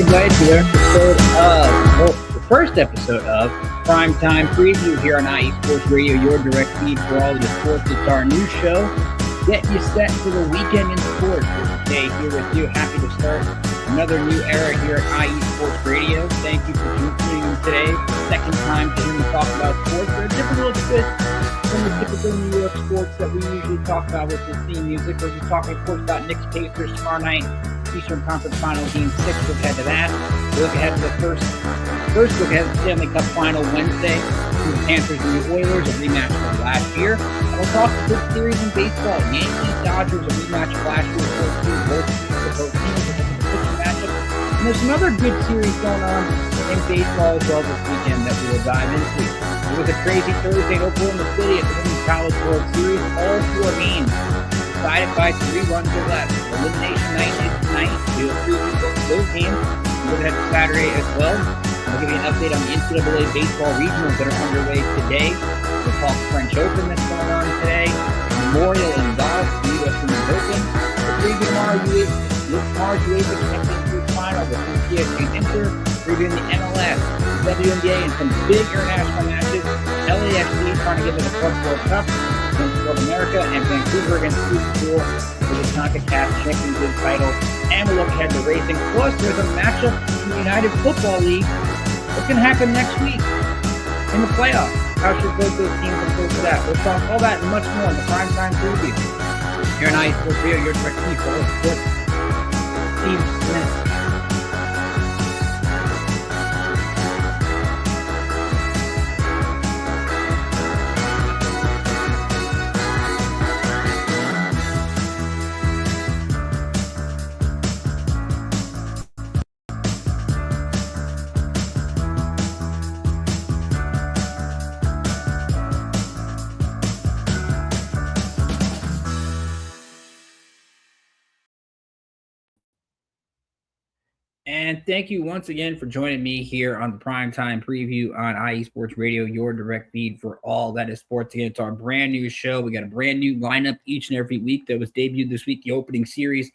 everybody, to the first episode of Primetime Preview here on IE Sports Radio, your direct feed for all of the sports. It's our new show. Get you set for the weekend in sports. Today here with you. Happy to start another new era here at IE Sports Radio. Thank you for tuning in today. Second time to hear me talk about sports. They're a different little twist from the typical New York sports that we usually talk about with the theme music. We'll be talking, of course, about Knicks Pacers tomorrow night. Eastern Conference Final Game 6. Look ahead to that. We'll look ahead to the first look ahead to the Stanley Cup Final Wednesday. The Panthers and the Oilers, a rematch from last year. And we'll talk the big series in baseball. Yankees, Dodgers, a rematch of last year. Both teams are looking for pitching matchup. And there's another good series going on in baseball as well this weekend that we will dive into. It was a crazy Thursday in Oklahoma City at the Women's College World Series. All four games decided by 3 runs or less. Elimination night is tonight. We'll preview those games. We'll look ahead to Saturday as well. We'll give you an update on the NCAA baseball regionals that are underway today. We'll talk French Open that's going on today. Memorial and golf, the U.S. Women's Open. The preview tomorrow's UEFA Champions League final with PSG and Inter. Previewing the MLS, the WNBA, and some big international matches. LAFC trying to get to the Club World Cup against North America, and Vancouver against Liverpool for the CONCACAF Champions League title. And we'll look ahead to racing. Plus, there's a matchup in the United Football League. What's going to happen next week in the playoffs? How should both those teams approach that? We'll talk all that and much more in the Primetime Preview. Here on IE Sports Radio, your direct feed for all sports teams minutes. And thank you once again for joining me here on the Primetime Preview on IE Sports Radio, your direct feed for all that is sports. Again, it's our brand new show. We got a brand new lineup each and every week that was debuted this week. The opening series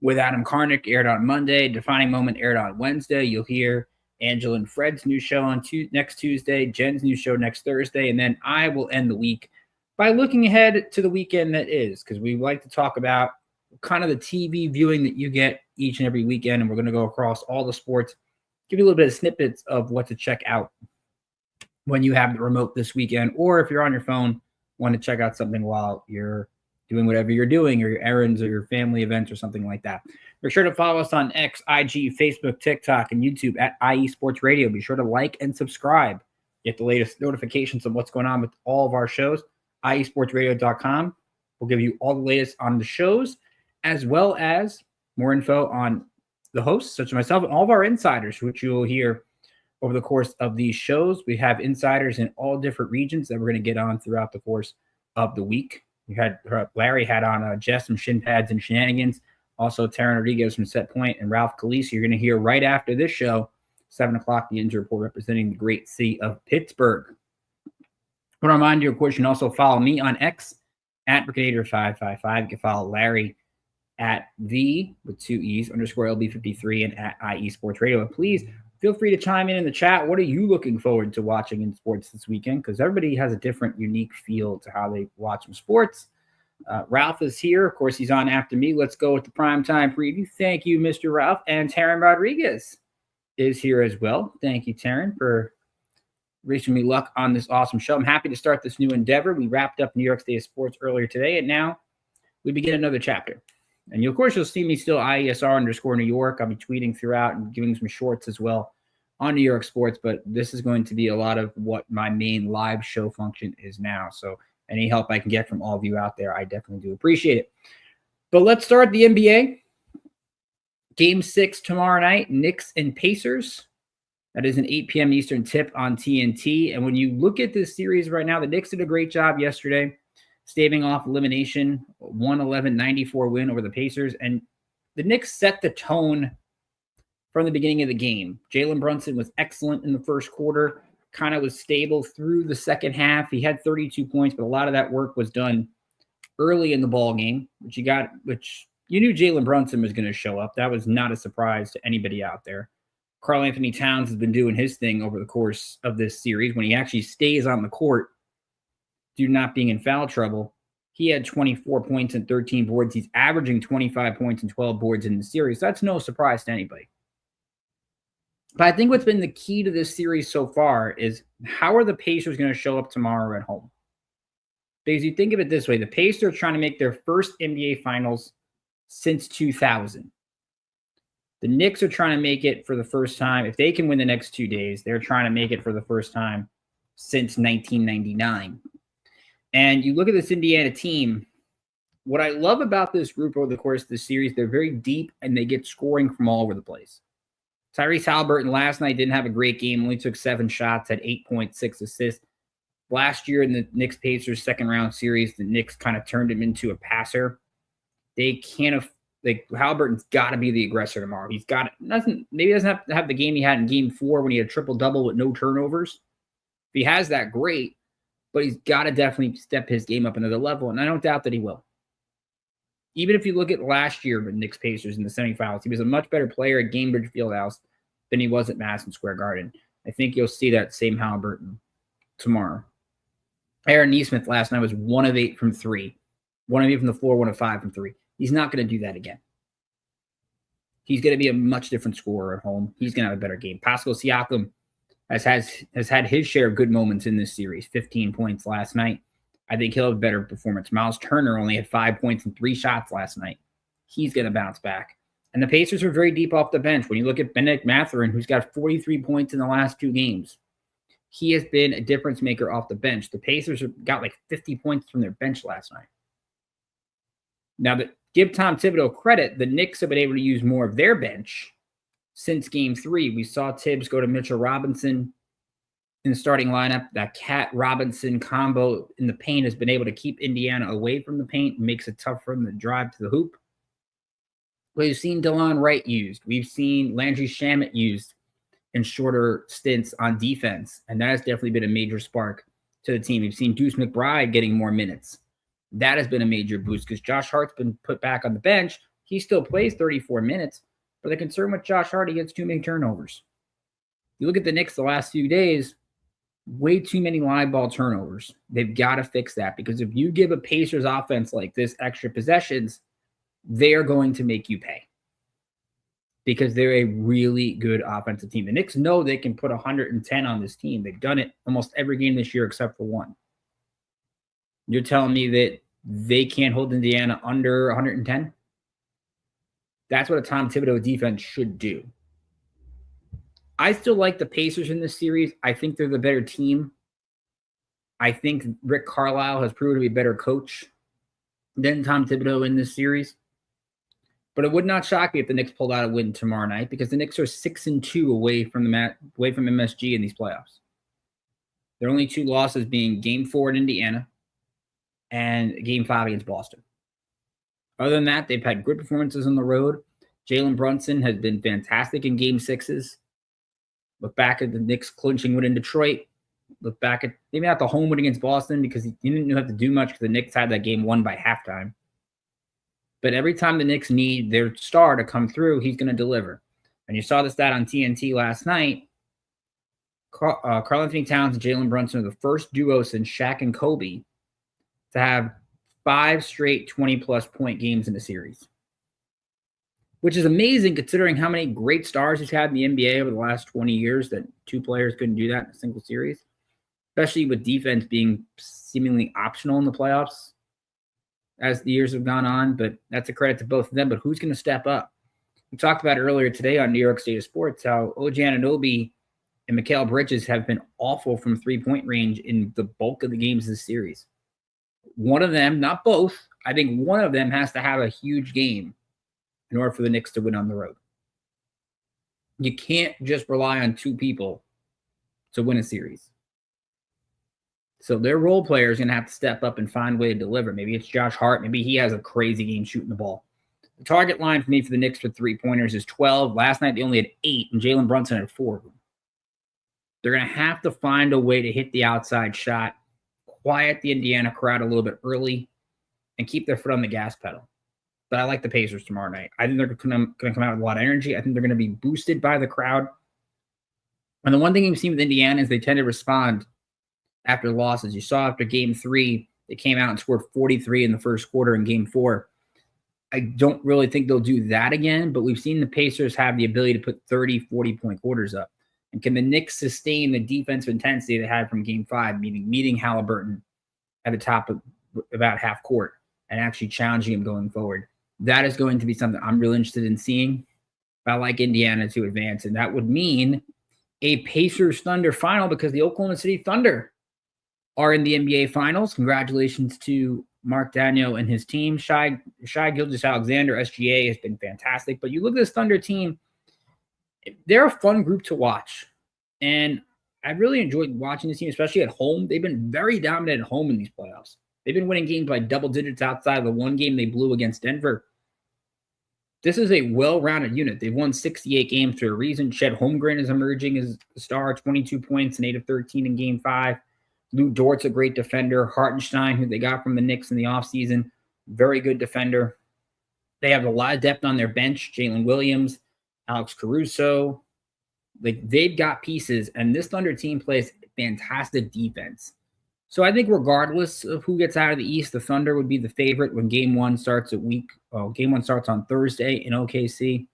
with Adam Karnick aired on Monday. Defining Moment aired on Wednesday. You'll hear Angela and Fred's new show on next Tuesday, Jen's new show next Thursday, and then I will end the week by looking ahead to the weekend that is, because we like to talk about kind of the TV viewing that you get each and every weekend, and we're going to go across all the sports, give you a little bit of snippets of what to check out when you have the remote this weekend, or if you're on your phone, want to check out something while you're doing whatever you're doing, or your errands or your family events or something like that. Be sure to follow us on X, IG, Facebook, TikTok, and YouTube at IE Sports Radio. Be sure to like and subscribe. Get the latest notifications of what's going on with all of our shows. IESportsRadio.com will give you all the latest on the shows, as well as more info on the hosts, such as myself, and all of our insiders, which you will hear over the course of these shows. We have insiders in all different regions that we're going to get on throughout the course of the week. Larry had on Jess from Shin Pads and Shenanigans, also Taryn Rodriguez from Set Point, and Ralph Calise. You're going to hear right after this show, 7 o'clock, the Injury Report representing the great city of Pittsburgh. I want to remind you, of course, you can also follow me on X at Brigader555. You can follow Larry at the, with 2 E's, _LB53, and at IE Sports Radio. And please feel free to chime in the chat. What are you looking forward to watching in sports this weekend? Because everybody has a different, unique feel to how they watch some sports. Ralph is here. Of course, he's on after me. Let's go with the Primetime Preview. Thank you, Mr. Ralph. And Taryn Rodriguez is here as well. Thank you, Taryn, for wishing me luck on this awesome show. I'm happy to start this new endeavor. We wrapped up New York's Day of Sports earlier today, and now we begin another chapter. And of course, you'll see me still IESR_New York. I'll be tweeting throughout and giving some shorts as well on New York sports. But this is going to be a lot of what my main live show function is now. So any help I can get from all of you out there, I definitely do appreciate it. But let's start the NBA. Game 6 tomorrow night, Knicks and Pacers. That is an 8 p.m. Eastern tip on TNT. And when you look at this series right now, the Knicks did a great job yesterday, staving off elimination, 111-94 win over the Pacers. And the Knicks set the tone from the beginning of the game. Jalen Brunson was excellent in the first quarter, kind of was stable through the second half. He had 32 points, but a lot of that work was done early in the ball game, which you knew Jalen Brunson was going to show up. That was not a surprise to anybody out there. Karl Anthony Towns has been doing his thing over the course of this series. When he actually stays on the court due to not being in foul trouble, he had 24 points and 13 boards. He's averaging 25 points and 12 boards in the series. That's no surprise to anybody. But I think what's been the key to this series so far is how are the Pacers going to show up tomorrow at home? Because you think of it this way, the Pacers are trying to make their first NBA Finals since 2000. The Knicks are trying to make it for the first time. If they can win the next 2 days, they're trying to make it for the first time since 1999. And you look at this Indiana team, what I love about this group over the course of the series, they're very deep and they get scoring from all over the place. Tyrese Haliburton last night didn't have a great game, only took 7 shots, had 8.6 assists. Last year in the Knicks-Pacers second-round series, the Knicks kind of turned him into a passer. They can't Haliburton's got to be the aggressor tomorrow. Maybe he doesn't have to have the game he had in Game 4 when he had a triple-double with no turnovers. If he has that, great, but he's got to definitely step his game up another level, and I don't doubt that he will. Even if you look at last year with Knicks-Pacers in the semifinals, he was a much better player at Gainbridge Fieldhouse than he was at Madison Square Garden. I think you'll see that same Haliburton tomorrow. Aaron Nesmith last night was 1 of 8 from 3. 1 of 8 from the floor, 1 of 5 from 3. He's not going to do that again. He's going to be a much different scorer at home. He's going to have a better game. Pascal Siakam has had his share of good moments in this series. 15 points last night. I think he'll have a better performance. Miles Turner only had 5 points and 3 shots last night. He's going to bounce back. And the Pacers are very deep off the bench. When you look at Benedict Mathurin, who's got 43 points in the last 2 games, he has been a difference maker off the bench. The Pacers got like 50 points from their bench last night. Now, give Tom Thibodeau credit, the Knicks have been able to use more of their bench since Game 3. We saw Tibbs go to Mitchell Robinson in the starting lineup. That Cat-Robinson combo in the paint has been able to keep Indiana away from the paint. It makes it tough for them to drive to the hoop. We've seen DeLon Wright used. We've seen Landry Shamet used in shorter stints on defense, and that has definitely been a major spark to the team. We've seen Deuce McBride getting more minutes. That has been a major boost because Josh Hart's been put back on the bench. He still plays 34 minutes, but the concern with Josh Hart, he gets too many turnovers. You look at the Knicks the last few days, way too many live ball turnovers. They've got to fix that because if you give a Pacers offense like this extra possessions, they are going to make you pay because they're a really good offensive team. The Knicks know they can put 110 on this team. They've done it almost every game this year except for one. You're telling me that they can't hold Indiana under 110? That's what a Tom Thibodeau defense should do. I still like the Pacers in this series. I think they're the better team. I think Rick Carlisle has proven to be a better coach than Tom Thibodeau in this series. But it would not shock me if the Knicks pulled out a win tomorrow night because the Knicks are 6-2 away from MSG in these playoffs. Their only 2 losses being Game 4 in Indiana and Game 5 against Boston. Other than that, they've had good performances on the road. Jalen Brunson has been fantastic in Game 6s. Look back at the Knicks clinching win in Detroit. Look back at maybe not the home win against Boston because he didn't have to do much because the Knicks had that game won by halftime. But every time the Knicks need their star to come through, he's going to deliver. And you saw the stat on TNT last night. Karl Anthony Towns and Jalen Brunson are the first duo since Shaq and Kobe to have 5 straight 20-plus point games in a series, which is amazing considering how many great stars he's had in the NBA over the last 20 years that 2 players couldn't do that in a single series, especially with defense being seemingly optional in the playoffs as the years have gone on. But that's a credit to both of them. But who's going to step up? We talked about earlier today on New York State of Sports how OG Anunoby and Mikal Bridges have been awful from 3-point range in the bulk of the games of the series. One of them, not both, I think one of them has to have a huge game in order for the Knicks to win on the road. You can't just rely on 2 people to win a series. So their role player is going to have to step up and find a way to deliver. Maybe it's Josh Hart. Maybe he has a crazy game shooting the ball. The target line for me for the Knicks for 3-pointers is 12. Last night they only had 8, and Jalen Brunson had 4 of them. They're going to have to find a way to hit the outside shot, quiet the Indiana crowd a little bit early, and keep their foot on the gas pedal. But I like the Pacers tomorrow night. I think they're going to come out with a lot of energy. I think they're going to be boosted by the crowd. And the one thing you've seen with Indiana is they tend to respond after losses. You saw after game 3, they came out and scored 43 in the first quarter in game 4. I don't really think they'll do that again, but we've seen the Pacers have the ability to put 30, 40-point quarters up. And can the Knicks sustain the defensive intensity they had from game 5, meeting Halliburton at the top of about half court and actually challenging him going forward? That is going to be something I'm really interested in seeing. But I like Indiana to advance, and that would mean a Pacers-Thunder final because the Oklahoma City Thunder are in the NBA Finals. Congratulations to Mark Daniel and his team. Shai Gilgeous-Alexander, SGA, has been fantastic. But you look at this Thunder team, they're a fun group to watch. And I really enjoyed watching this team, especially at home. They've been very dominant at home in these playoffs. They've been winning games by double digits outside of the one game they blew against Denver. This is a well-rounded unit. They've won 68 games for a reason. Chet Holmgren is emerging as the star, 22 points and 8 of 13 in game 5. Lou Dort's a great defender. Hartenstein, who they got from the Knicks in the offseason, very good defender. They have a lot of depth on their bench. Jalen Williams, Alex Caruso. They've got pieces, and this Thunder team plays fantastic defense. So I think regardless of who gets out of the East, the Thunder would be the favorite when game 1 starts game 1 starts on Thursday in OKC.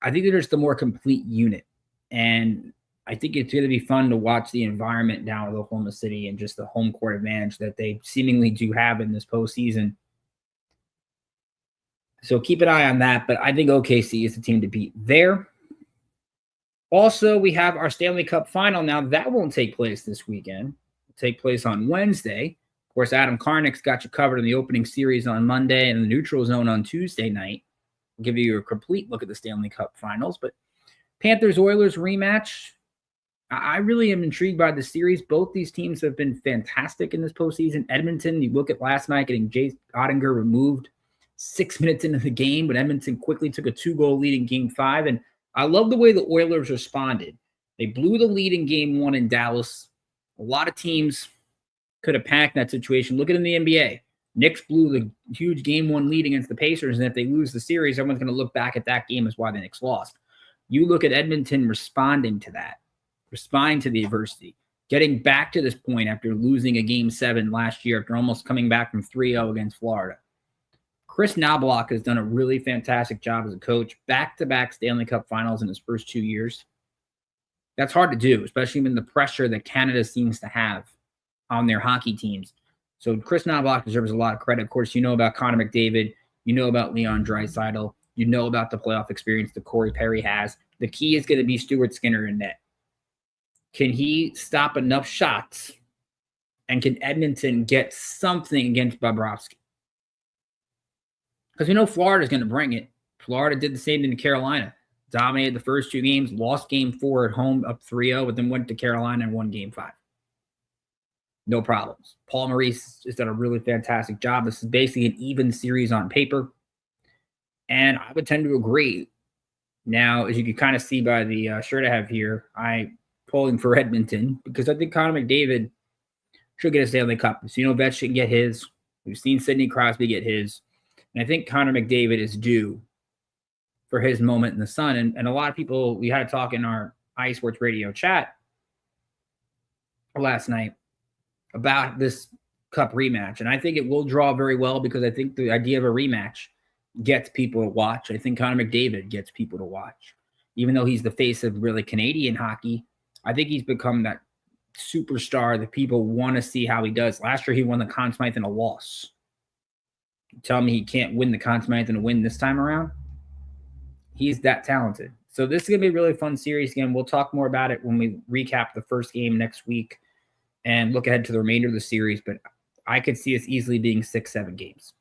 I think they're just the more complete unit. And I think it's going to be fun to watch the environment down at Oklahoma City and just the home court advantage that they seemingly do have in this postseason. So keep an eye on that, but I think OKC is the team to beat there. Also, we have our Stanley Cup final. Now, that won't take place this weekend. It'll take place on Wednesday. Of course, Adam Karnick's got you covered in the opening series on Monday and the neutral zone on Tuesday night. I'll give you a complete look at the Stanley Cup finals. But Panthers-Oilers rematch, I really am intrigued by the series. Both these teams have been fantastic in this postseason. Edmonton, you look at last night getting Jay Ottinger removed 6 minutes into the game, but Edmonton quickly took a 2-goal lead in game 5. And I love the way the Oilers responded. They blew the lead in game 1 in Dallas. A lot of teams could have packed that situation. Look at it in the NBA. Knicks blew the huge game 1 lead against the Pacers, and if they lose the series, everyone's going to look back at that game as why the Knicks lost. You look at Edmonton responding to that, responding to the adversity, getting back to this point after losing a game 7 last year after almost coming back from 3-0 against Florida. Chris Knobloch has done a really fantastic job as a coach, back-to-back Stanley Cup finals in his first 2 years. That's hard to do, especially in the pressure that Canada seems to have on their hockey teams. So Chris Knobloch deserves a lot of credit. Of course, you know about Connor McDavid. You know about Leon Draisaitl. You know about the playoff experience that Corey Perry has. The key is going to be Stuart Skinner in net. Can he stop enough shots? And can Edmonton get something against Bobrovsky? Because we know Florida's going to bring it. Florida did the same thing to Carolina. Dominated the first 2 games, lost game 4 at home up 3-0, but then went to Carolina and won game 5. No problems. Paul Maurice has done a really fantastic job. This is basically an even series on paper. And I would tend to agree. Now, as you can kind of see by the shirt I have here, I'm pulling for Edmonton because I think Connor McDavid should get a Stanley Cup. So, Vetch should get his. We've seen Sidney Crosby get his. And I think Connor McDavid is due for his moment in the sun. And a lot of people, we had a talk in our iSports Radio chat last night about this Cup rematch. And I think it will draw very well because I think the idea of a rematch gets people to watch. I think Connor McDavid gets people to watch. Even though he's the face of really Canadian hockey, I think he's become that superstar that people want to see how he does. Last year, he won the Conn Smythe in a loss. Tell me he can't win the Conn Smythe and win this time around? He's that talented. So this is going to be a really fun series. Again, we'll talk more about it when we recap the first game next week and look ahead to the remainder of the series. But I could see us easily being 6-7 games.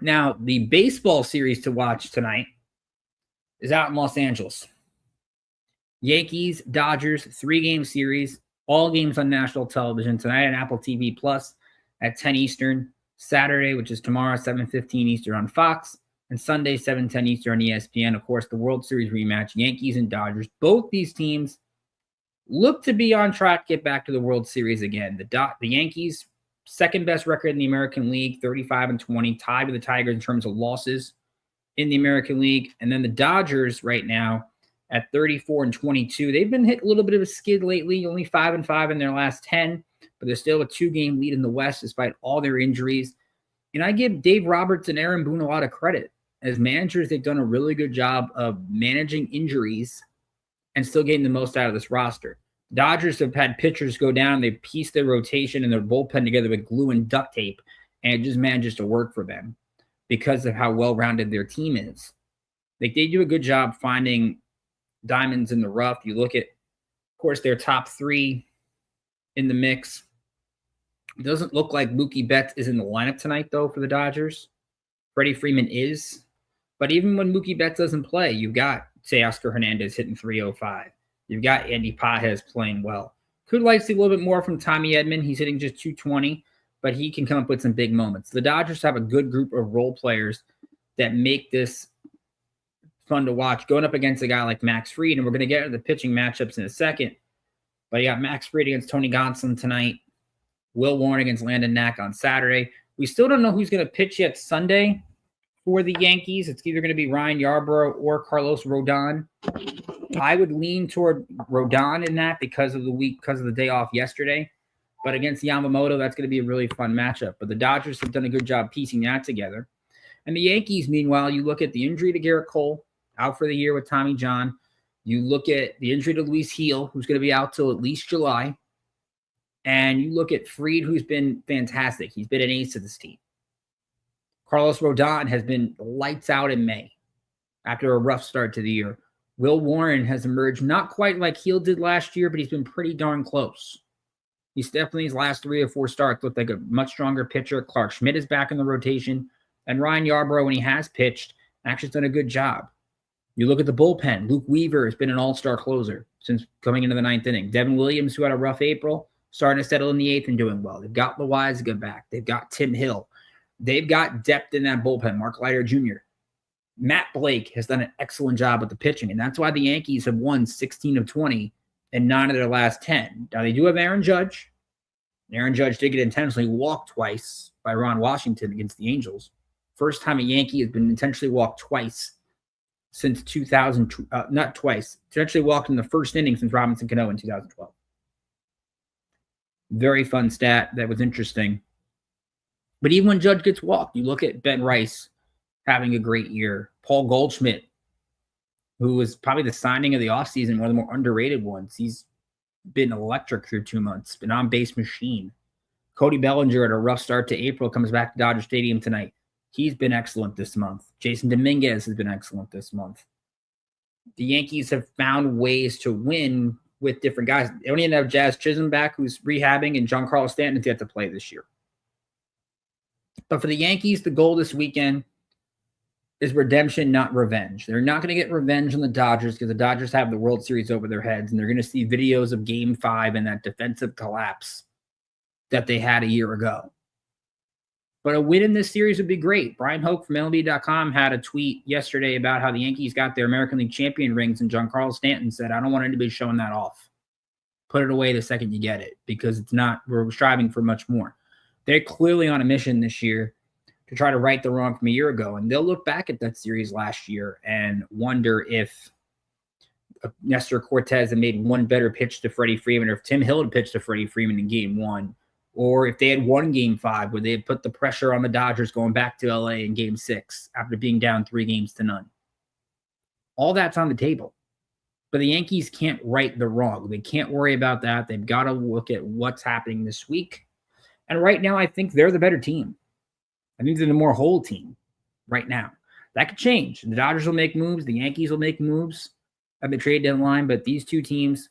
Now, the baseball series to watch tonight is out in Los Angeles. Yankees, Dodgers, 3-game series. All games on national television tonight on Apple TV Plus at 10 Eastern. Saturday, which is tomorrow, 7:15 Eastern on Fox, and Sunday, 7:10 Eastern on ESPN. Of course, the World Series rematch, Yankees and Dodgers. Both these teams look to be on track to get back to the World Series again. The Yankees, second best record in the American League, 35-20, tied with the Tigers in terms of losses in the American League. And then the Dodgers right now at 34-22. They've been hit a little bit of a skid lately, only 5-5 in their last 10, but they're still a 2-game lead in the West despite all their injuries. And I give Dave Roberts and Aaron Boone a lot of credit. As managers, they've done a really good job of managing injuries and still getting the most out of this roster. Dodgers have had pitchers go down. They pieced their rotation and their bullpen together with glue and duct tape, and it just manages to work for them because of how well-rounded their team is. Like, they do a good job finding diamonds in the rough. You look at, of course, their top three in the mix. It doesn't look like Mookie Betts is in the lineup tonight, though, for the Dodgers. Freddie Freeman is. But even when Mookie Betts doesn't play, you've got Teoscar Hernandez hitting 305. You've got Andy Pages playing well. Could like to see a little bit more from Tommy Edman. He's hitting just 220, but he can come up with some big moments. The Dodgers have a good group of role players that make this fun to watch, going up against a guy like Max Fried, and we're going to get into the pitching matchups in a second. But you got Max Fried against Tony Gonsolin tonight, Will Warren against Landon Knack on Saturday. We still don't know who's going to pitch yet Sunday for the Yankees. It's either going to be Ryan Yarbrough or Carlos Rodon. I would lean toward Rodon in that because of the day off yesterday. But against Yamamoto, that's going to be a really fun matchup. But the Dodgers have done a good job piecing that together. And the Yankees, meanwhile, you look at the injury to Garrett Cole, out for the year with Tommy John. You look at the injury to Luis Gil, who's going to be out till at least July. And you look at Fried, who's been fantastic. He's been an ace of this team. Carlos Rodon has been lights out in May after a rough start to the year. Will Warren has emerged not quite like Gil did last year, but he's been pretty darn close. He's definitely, his last 3 or 4 starts looked like a much stronger pitcher. Clark Schmidt is back in the rotation. And Ryan Yarbrough, when he has pitched, actually has done a good job. You look at the bullpen. Luke Weaver has been an all-star closer since coming into the 9th inning. Devin Williams, who had a rough April, starting to settle in the 8th and doing well. They've got Loaizaga back. They've got Tim Hill. They've got depth in that bullpen. Mark Leiter Jr. Matt Blake has done an excellent job with the pitching, and that's why the Yankees have won 16 of 20 and 9 of their last 10. Now, they do have Aaron Judge. Aaron Judge did get intentionally walked twice by Ron Washington against the Angels. First time a Yankee has been intentionally walked twice since 2000, not twice, intentionally walked in the first inning since Robinson Cano in 2012. Very fun stat that was interesting. But even when Judge gets walked, you look at Ben Rice having a great year. Paul Goldschmidt, who was probably the signing of the offseason, one of the more underrated ones. He's been electric through 2 months, been on base machine. Cody Bellinger had a rough start to April, comes back to Dodger Stadium tonight. He's been excellent this month. Jason Dominguez has been excellent this month. The Yankees have found ways to win with different guys. They don't even have Jazz Chisholm back, who's rehabbing, and Giancarlo Stanton's yet to play this year. But for the Yankees, the goal this weekend is redemption, not revenge. They're not going to get revenge on the Dodgers because the Dodgers have the World Series over their heads, and they're going to see videos of Game 5 and that defensive collapse that they had a year ago. But a win in this series would be great. Brian Hoke from MLB.com had a tweet yesterday about how the Yankees got their American League champion rings, and Giancarlo Stanton said, I don't want anybody showing that off. Put it away the second you get it, because it's not, we're striving for much more. They're clearly on a mission this year to try to right the wrong from a year ago, and they'll look back at that series last year and wonder if Nestor Cortez had made one better pitch to Freddie Freeman, or if Tim Hill had pitched to Freddie Freeman in Game 1. Or if they had won Game 5, would they have put the pressure on the Dodgers going back to LA in Game 6 after being down 3-0? All that's on the table. But the Yankees can't right the wrong. They can't worry about that. They've got to look at what's happening this week. And right now, I think they're the better team. I think they're the more whole team right now. That could change. The Dodgers will make moves. The Yankees will make moves at the trade deadline. But these two teams,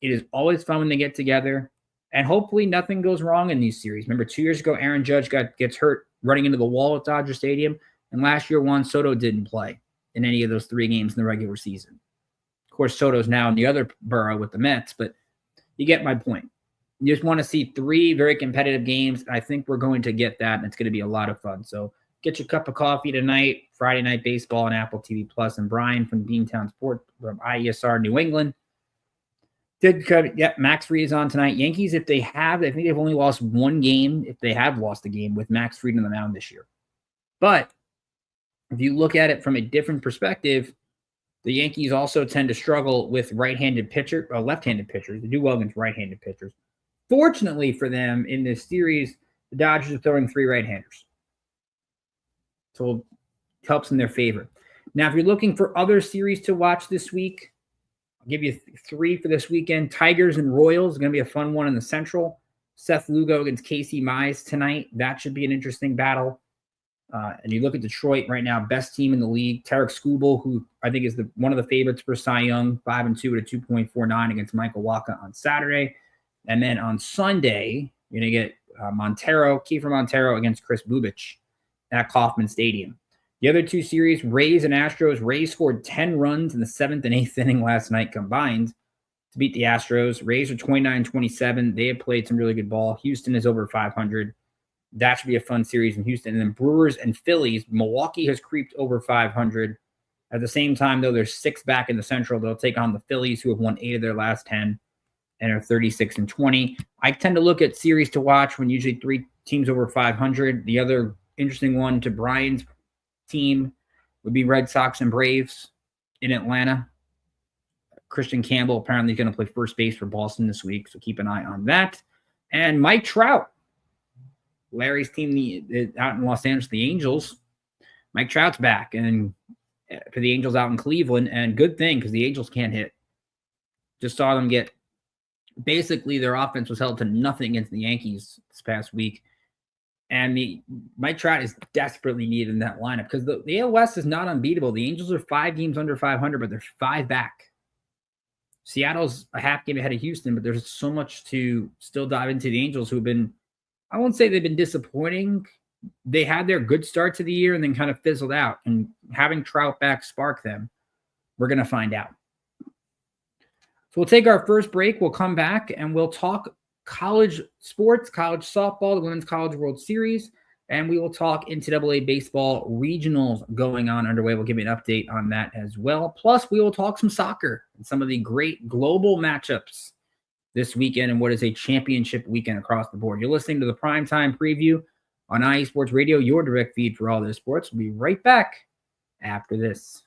it is always fun when they get together. And hopefully nothing goes wrong in these series. Remember, 2 years ago, Aaron Judge gets hurt running into the wall at Dodger Stadium. And last year, Juan Soto didn't play in any of those 3 games in the regular season. Of course, Soto's now in the other borough with the Mets, but you get my point. You just want to see 3 very competitive games. I think we're going to get that, and it's going to be a lot of fun. So get your cup of coffee tonight, Friday Night Baseball on Apple TV Plus, and Brian from Beantown Sport from IESR New England. Max Fried is on tonight. Yankees, if they have, I think they've only lost 1 game, if they have lost a game with Max Fried on the mound this year. But if you look at it from a different perspective, The Yankees also tend to struggle with left-handed pitchers. They do well against right-handed pitchers. Fortunately for them, in this series, the Dodgers are throwing 3 right-handers. So it helps in their favor. Now, if you're looking for other series to watch this week, I'll give you 3 for this weekend. Tigers and Royals is going to be a fun one in the Central. Seth Lugo against Casey Mize tonight. That should be an interesting battle. And you look at Detroit right now, best team in the league. Tarek Skubal, who I think is one of the favorites for Cy Young, 5-2 at a 2.49 against Michael Wacha on Saturday. And then on Sunday, you're going to get Kiefer Montero against Chris Bubich at Kauffman Stadium. The other 2 series, Rays and Astros. Rays scored 10 runs in the 7th and 8th inning last night combined to beat the Astros. Rays are 29-27. They have played some really good ball. Houston is over 500. That should be a fun series in Houston. And then Brewers and Phillies. Milwaukee has creeped over 500. At the same time, though, there's 6 back in the Central. They'll take on the Phillies, who have won 8 of their last 10 and are 36-20. I tend to look at series to watch when usually 3 teams over 500. The other interesting one to Brian's team would be Red Sox and Braves in Atlanta. Christian Campbell apparently is going to play first base for Boston this week, so keep an eye on that. And Mike Trout, Larry's team out in Los Angeles, the Angels. Mike Trout's back, and for the Angels out in Cleveland, and good thing because the Angels can't hit. Just saw them get basically their offense was held to nothing against the Yankees this past week. And Mike Trout is desperately needed in that lineup because the AL West is not unbeatable. The Angels are 5 games under 500, but they're 5 back. Seattle's a half game ahead of Houston, but there's so much to still dive into the Angels, who have been, I won't say they've been disappointing. They had their good start to the year and then kind of fizzled out. And having Trout back spark them, we're going to find out. So we'll take our first break. We'll come back and we'll talk college sports, college softball, the Women's College World Series, and we will talk NCAA baseball regionals going on underway. We'll give you an update on that as well. Plus, we will talk some soccer and some of the great global matchups this weekend and what is a championship weekend across the board. You're listening to the Primetime Preview on IE Sports Radio, your direct feed for all this sports. We'll be right back after this.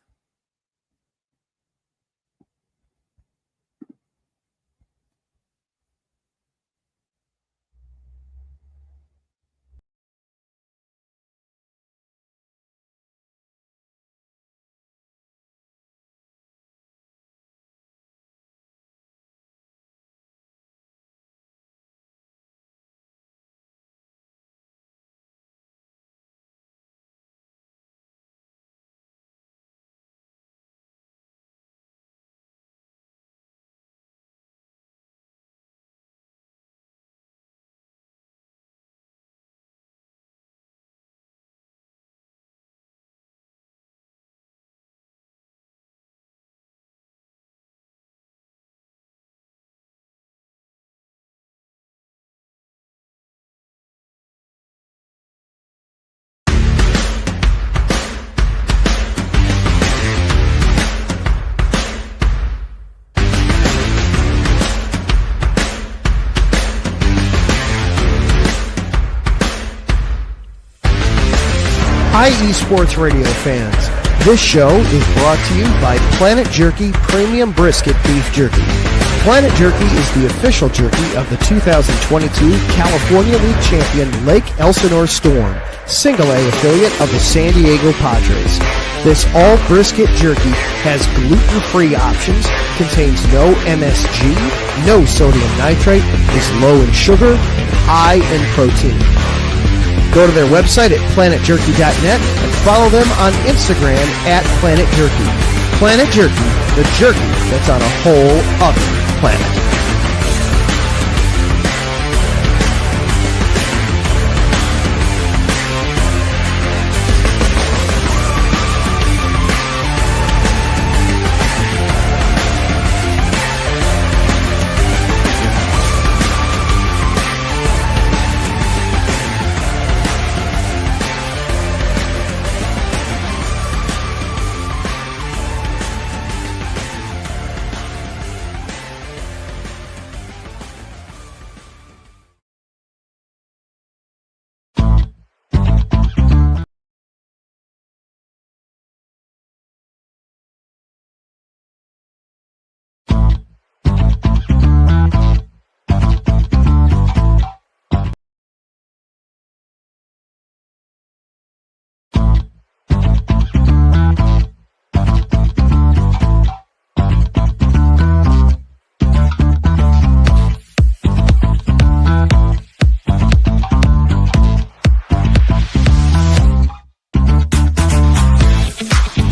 IE Sports Radio fans, this show is brought to you by Planet Jerky Premium Brisket Beef Jerky. Planet Jerky is the official jerky of the 2022 California League champion Lake Elsinore Storm, Single A affiliate of the San Diego Padres. This all brisket jerky has gluten-free options, contains no MSG, no sodium nitrate, is low in sugar, and high in protein. Go to their website at planetjerky.net and follow them on Instagram at Planet Jerky. Planet Jerky, the jerky that's on a whole other planet.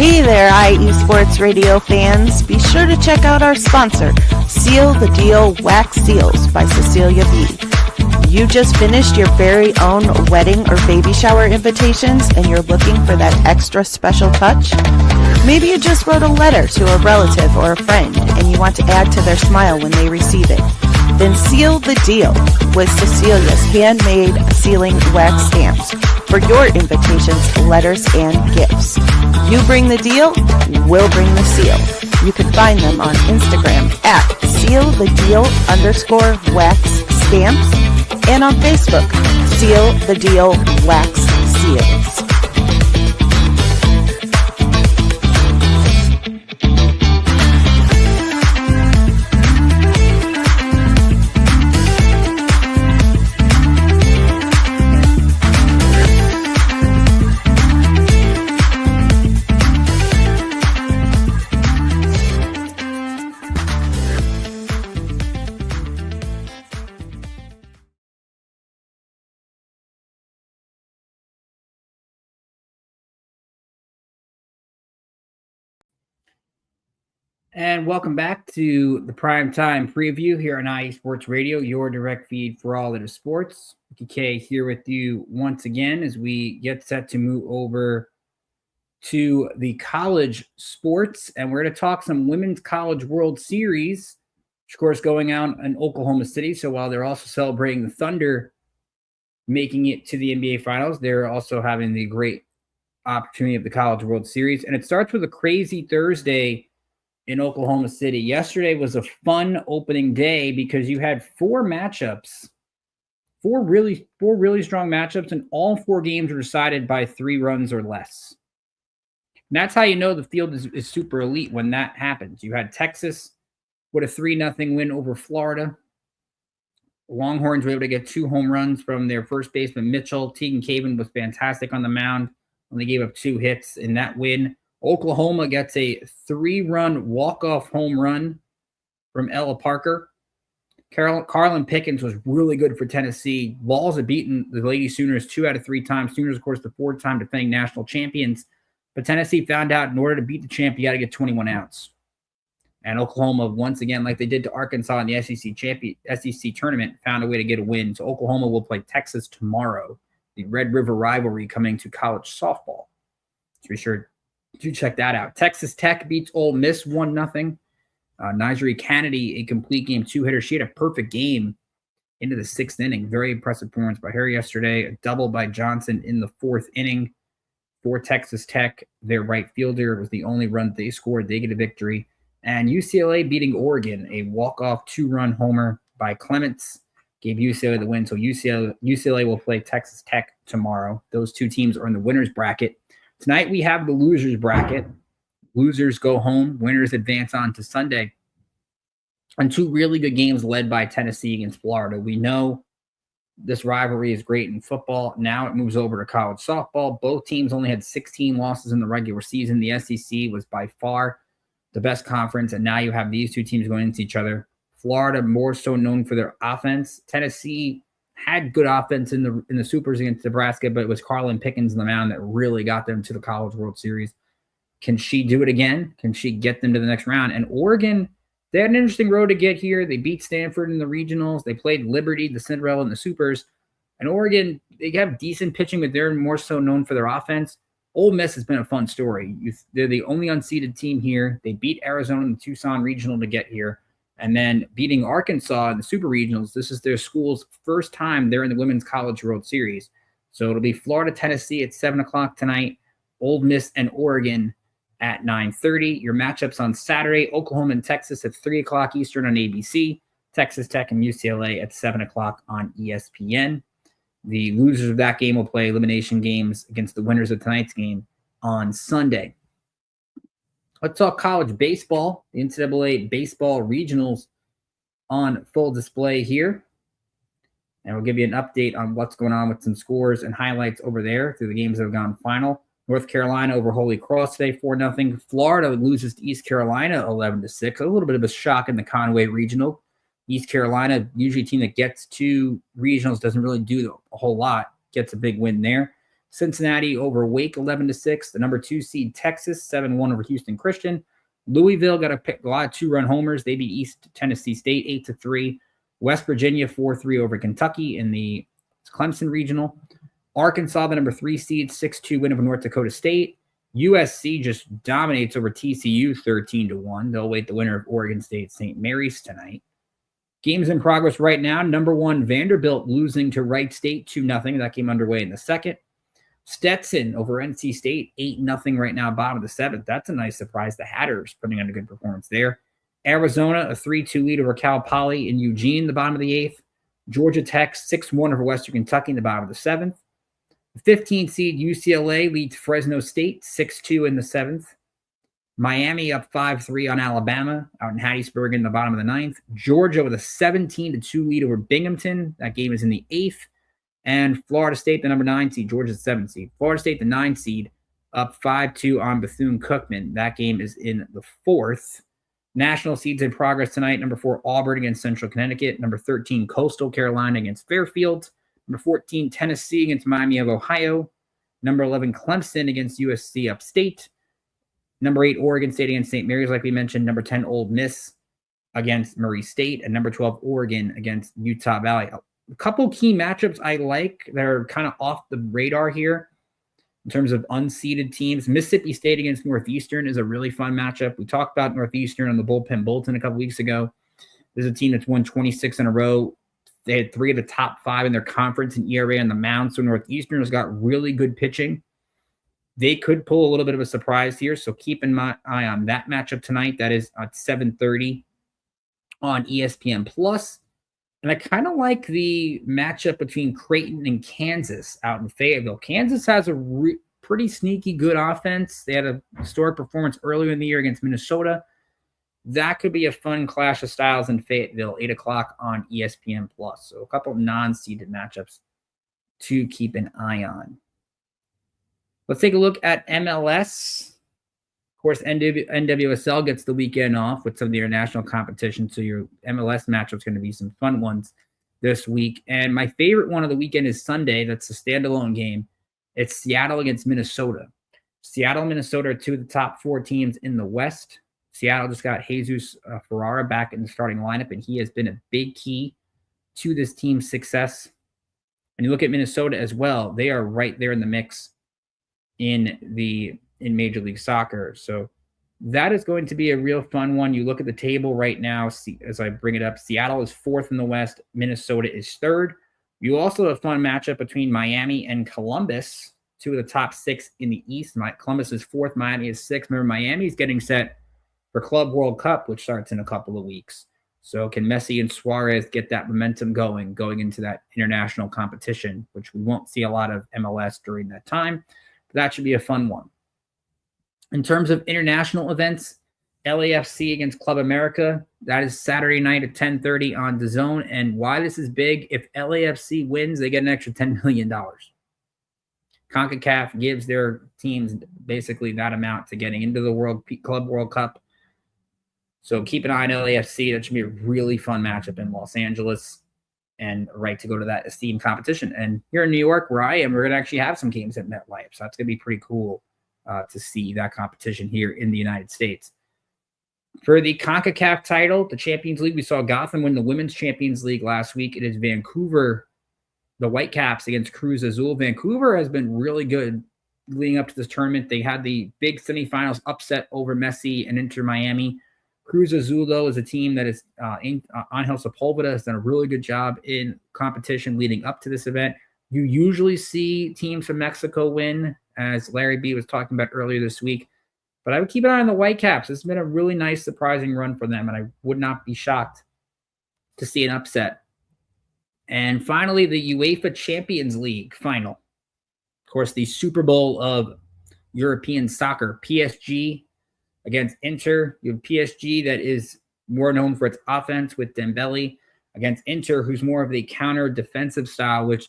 Hey there, IE Sports Radio fans. Be sure to check out our sponsor, Seal the Deal Wax Seals by Cecilia B. You just finished your very own wedding or baby shower invitations and you're looking for that extra special touch? Maybe you just wrote a letter to a relative or a friend and you want to add to their smile when they receive it. Then seal the deal with Cecilia's handmade sealing wax stamps for your invitations, letters, and gifts. You bring the deal, we'll bring the seal. You can find them on Instagram at sealthedeal_wax stamps and on Facebook, Seal the Deal Wax Seals. And welcome back to the Primetime Preview here on IE Sports Radio, your direct feed for all that is sports. K here with you once again as we get set to move over to the college sports. And we're going to talk some Women's College World Series, which of course going on in Oklahoma City. So while they're also celebrating the Thunder making it to the NBA Finals, they're also having the great opportunity of the College World Series. And it starts with a crazy Thursday in Oklahoma City. Yesterday was a fun opening day because you had four matchups, four really strong matchups, and all four games were decided by 3 runs or less. And that's how you know the field is super elite when that happens. You had Texas with a 3-0 win over Florida. Longhorns were able to get 2 home runs from their first baseman, Mitchell. Tegan Caven was fantastic on the mound. Only gave up 2 hits in that win. Oklahoma gets a 3-run walk-off home run from Ella Parker. Carlin Pickens was really good for Tennessee. Vols have beaten the Lady Sooners 2 out of 3 times. Sooners, of course, the 4th time defending national champions. But Tennessee found out in order to beat the champ, you got to get 21 outs. And Oklahoma, once again, like they did to Arkansas in the SEC tournament, found a way to get a win. So Oklahoma will play Texas tomorrow. The Red River rivalry coming to college softball. So be sure to check that out. Texas Tech beats Ole Miss 1-0. Nigeri Kennedy, a complete game 2-hitter. She had a perfect game into the 6th inning. Very impressive performance by her yesterday. A double by Johnson in the 4th inning for Texas Tech. Their right fielder was the only run they scored. They get a victory. And UCLA beating Oregon, a walk-off 2-run homer by Clements gave UCLA the win. So UCLA will play Texas Tech tomorrow. Those 2 teams are in the winner's bracket. Tonight we have the losers bracket. Losers go home. Winners advance on to Sunday. And 2 really good games led by Tennessee against Florida. We know this rivalry is great in football. Now it moves over to college softball. Both teams only had 16 losses in the regular season. The SEC was by far the best conference. And now you have these 2 teams going into each other. Florida more so known for their offense. Tennessee had good offense in the Supers against Nebraska, but it was Carlin Pickens on the mound that really got them to the College World Series. Can she do it again? Can she get them to the next round? And Oregon, they had an interesting road to get here. They beat Stanford in the regionals. They played Liberty, the Cinderella, and the Supers. And Oregon, they have decent pitching, but they're more so known for their offense. Ole Miss has been a fun story. They're the only unseeded team here. They beat Arizona in the Tucson Regional to get here. And then beating Arkansas in the Super Regionals, this is their school's first time they're in the Women's College World Series. So it'll be Florida, Tennessee at 7 o'clock tonight, Ole Miss and Oregon at 9:30. Your matchups on Saturday, Oklahoma and Texas at 3 o'clock Eastern on ABC, Texas Tech and UCLA at 7 o'clock on ESPN. The losers of that game will play elimination games against the winners of tonight's game on Sunday. Let's talk college baseball. The NCAA baseball regionals on full display here. And we'll give you an update on what's going on with some scores and highlights over there through the games that have gone final. North Carolina over Holy Cross today, 4-0. Florida loses to East Carolina 11-6. A little bit of a shock in the Conway Regional. East Carolina, usually a team that gets to regionals, doesn't really do a whole lot, gets a big win there. Cincinnati over Wake 11-6. The number 2 seed Texas 7-1 over Houston Christian. Louisville got a lot of 2-run homers. They beat East Tennessee State 8-3. West Virginia 4-3 over Kentucky in the Clemson Regional. Arkansas, the number 3 seed, 6-2 win over North Dakota State. USC just dominates over TCU 13-1. They'll await the winner of Oregon State St. Mary's tonight. Games in progress right now. Number 1 Vanderbilt losing to Wright State 2-0. That came underway in the second. Stetson over NC State 8-0 right now, bottom of the 7th. That's a nice surprise. The Hatters putting on a good performance there. Arizona, a 3-2 lead over Cal Poly in Eugene, the bottom of the 8th. Georgia Tech 6-1 over Western Kentucky in the bottom of the 7th. The 15th seed UCLA leads Fresno State 6-2 in the 7th. Miami up 5-3 on Alabama out in Hattiesburg in the bottom of the 9th. Georgia with a 17-2 lead over Binghamton. That game is in the 8th. And Florida State, the number 9 seed. Georgia's the 7th seed. Florida State, the 9 seed, up 5-2 on Bethune-Cookman. That game is in the 4th. National seeds in progress tonight. Number 4, Auburn against Central Connecticut. Number 13, Coastal Carolina against Fairfield. Number 14, Tennessee against Miami of Ohio. Number 11, Clemson against USC Upstate. Number 8, Oregon State against St. Mary's, like we mentioned. Number 10, Ole Miss against Murray State. And number 12, Oregon against Utah Valley. A couple key matchups I like that are kind of off the radar here in terms of unseeded teams. Mississippi State against Northeastern is a really fun matchup. We talked about Northeastern on the Bullpen Bulletin a couple weeks ago. This is a team that's won 26 in a row. They had 3 of the top 5 in their conference in ERA on the mound, so Northeastern has got really good pitching. They could pull a little bit of a surprise here, so keep an eye on that matchup tonight. That is at 7:30 on ESPN+. And I kind of like the matchup between Creighton and Kansas out in Fayetteville. Kansas has a pretty sneaky good offense. They had a historic performance earlier in the year against Minnesota. That could be a fun clash of styles in Fayetteville, 8 o'clock on ESPN+. So a couple of non-seeded matchups to keep an eye on. Let's take a look at MLS. Of course, NWSL gets the weekend off with some of the international competition, so your MLS matchup's going to be some fun ones this week. And my favorite one of the weekend is Sunday. That's a standalone game. It's Seattle against Minnesota. Seattle and Minnesota are 2 of the top 4 teams in the West. Seattle just got Jesus Ferrara back in the starting lineup, and he has been a big key to this team's success. And you look at Minnesota as well. They are right there in the mix in Major League Soccer. So that is going to be a real fun one. You look at the table right now, as I bring it up, Seattle is 4th in the West. Minnesota is 3rd. You also have a fun matchup between Miami and Columbus, 2 of the top 6 in the East. Columbus is 4th. Miami is 6th. Remember, Miami is getting set for Club World Cup, which starts in a couple of weeks. So can Messi and Suarez get that momentum going into that international competition, which we won't see a lot of MLS during that time. But that should be a fun one. In terms of international events, LAFC against Club America. That is Saturday night at 10:30 on DAZN. And why this is big, if LAFC wins, they get an extra $10 million. CONCACAF gives their teams basically that amount to getting into the Club World Cup. So keep an eye on LAFC. That should be a really fun matchup in Los Angeles and a right to go to that esteemed competition. And here in New York, where I am, we're going to actually have some games at MetLife. So that's going to be pretty cool to see that competition here in the United States. For the CONCACAF title, the Champions League, we saw Gotham win the Women's Champions League last week. It is Vancouver, the Whitecaps against Cruz Azul. Vancouver has been really good leading up to this tournament. They had the big semifinals upset over Messi and Inter Miami. Cruz Azul, though, is a team that is Angel Sepulveda has done a really good job in competition leading up to this event. You usually see teams from Mexico win, as Larry B was talking about earlier this week. But I would keep an eye on the Whitecaps. It's been a really nice, surprising run for them, and I would not be shocked to see an upset. And finally, the UEFA Champions League final. Of course, the Super Bowl of European soccer. PSG against Inter. You have PSG that is more known for its offense with Dembele against Inter, who's more of the counter-defensive style, which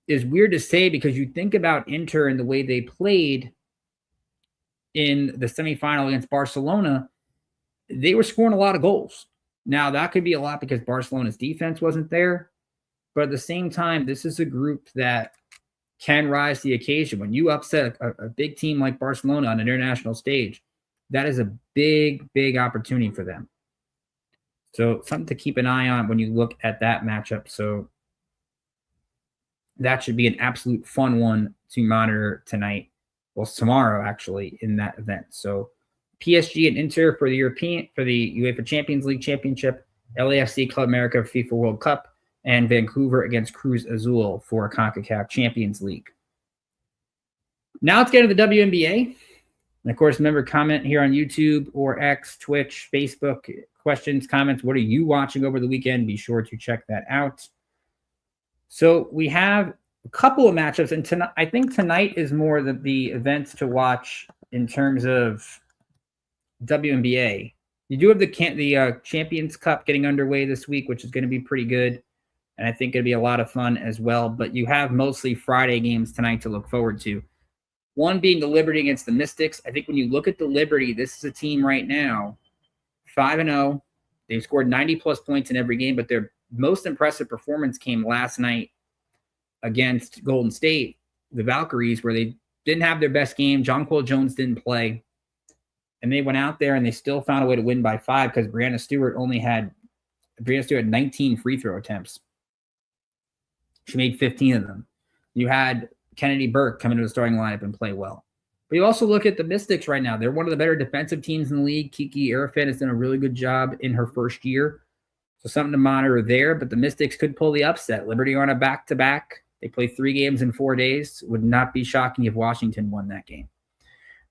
is weird to say because you think about Inter and the way they played in the semifinal against Barcelona, they were scoring a lot of goals. Now, that could be a lot because Barcelona's defense wasn't there. But at the same time, this is a group that can rise to the occasion. When you upset a big team like Barcelona on an international stage, that is a big, big opportunity for them. So something to keep an eye on when you look at that matchup. So that should be an absolute fun one to monitor tonight. Well, tomorrow, actually, in that event. So PSG and Inter for the UEFA Champions League Championship, LAFC Club America for FIFA World Cup, and Vancouver against Cruz Azul for CONCACAF Champions League. Now let's get to the WNBA. And of course, remember, comment here on YouTube or X, Twitch, Facebook, questions, comments. What are you watching over the weekend? Be sure to check that out. So we have a couple of matchups, and tonight, I think tonight is more the events to watch in terms of WNBA. You do have the Champions Cup getting underway this week, which is going to be pretty good, and I think it'll be a lot of fun as well. But you have mostly Friday games tonight to look forward to. One being the Liberty against the Mystics. I think when you look at the Liberty, this is a team right now, 5-0. They've scored 90-plus points in every game, but their most impressive performance came last night against Golden State, the Valkyries, where they didn't have their best game. Jonquil Jones didn't play. And they went out there and they still found a way to win by 5 because Brianna Stewart had 19 free throw attempts. She made 15 of them. You had Kennedy Burke come into the starting lineup and play well. But you also look at the Mystics right now. They're one of the better defensive teams in the league. Kiki Arafat has done a really good job in her first year. So something to monitor there. But the Mystics could pull the upset. Liberty are on a back-to-back. They play 3 games in 4 days. Would not be shocking if Washington won that game.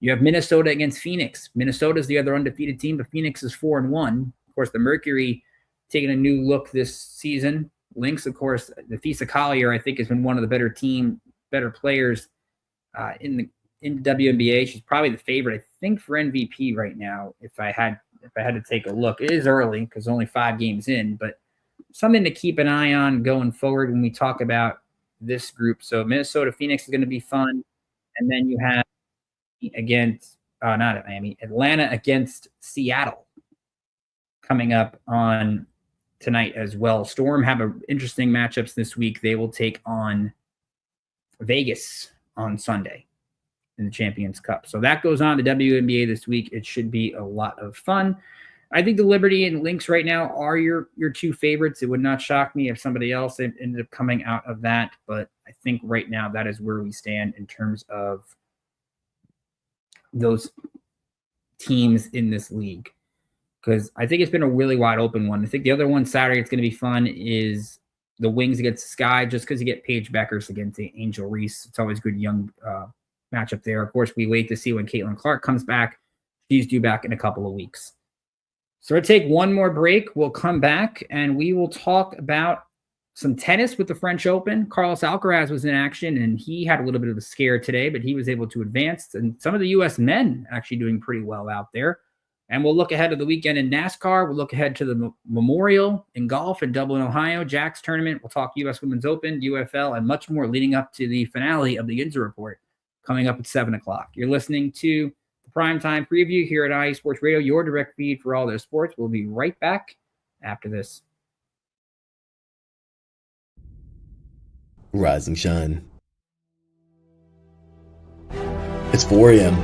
You have Minnesota against Phoenix. Minnesota is the other undefeated team, but Phoenix is 4-1. Of course, the Mercury taking a new look this season. Lynx, of course, Nafisa Collier, I think, has been one of the better players in the WNBA. She's probably the favorite, I think, for MVP right now. If I had to take a look, it is early because only 5 games in, but something to keep an eye on going forward when we talk about this group. So Minnesota, Phoenix is going to be fun, and then you have Atlanta against Seattle coming up on tonight as well. Storm have interesting matchups this week. They will take on Vegas on Sunday in the Champions Cup. So that goes on the WNBA this week. It should be a lot of fun. I think the Liberty and Lynx right now are your 2 favorites. It would not shock me if somebody else ended up coming out of that, but I think right now that is where we stand in terms of those teams in this league, because I think it's been a really wide open one. I think the other one Saturday it's going to be fun is the Wings against the Sky, just because you get Paige Beckers against the Angel Reese. It's always good young matchup there. Of course, we wait to see when Caitlin Clark comes back. She's due back in a couple of weeks. So we'll take one more break. We'll come back and we will talk about some tennis with the French Open. Carlos Alcaraz was in action, and he had a little bit of a scare today, but he was able to advance. And some of the U.S. men actually doing pretty well out there. And we'll look ahead to the weekend in NASCAR. We'll look ahead to the Memorial in golf in Dublin, Ohio, Jack's tournament. We'll talk U.S. Women's Open, UFL, and much more leading up to the finale of the Injury Report coming up at 7 o'clock. You're listening to the Primetime Preview here at IE Sports Radio, your direct feed for all their sports. We'll be right back after this. Rise and shine. It's 4 a.m.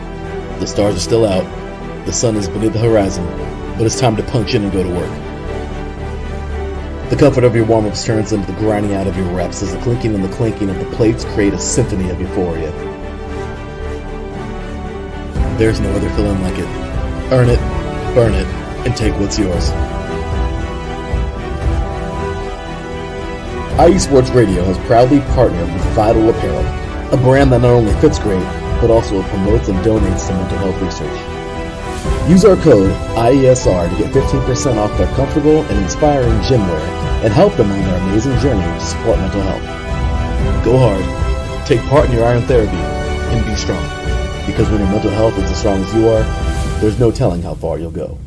The stars are still out. The sun is beneath the horizon, but it's time to punch in and go to work. The comfort of your warm-ups turns into the grinding out of your reps as the clinking and the clanking of the plates create a symphony of euphoria. There's no other feeling like it. Earn it, burn it, and take what's yours. IE Sports Radio has proudly partnered with Vital Apparel, a brand that not only fits great, but also promotes and donates to mental health research. Use our code IESR to get 15% off their comfortable and inspiring gym wear and help them on their amazing journey to support mental health. Go hard, take part in your iron therapy, and be strong. Because when your mental health is as strong as you are, there's no telling how far you'll go.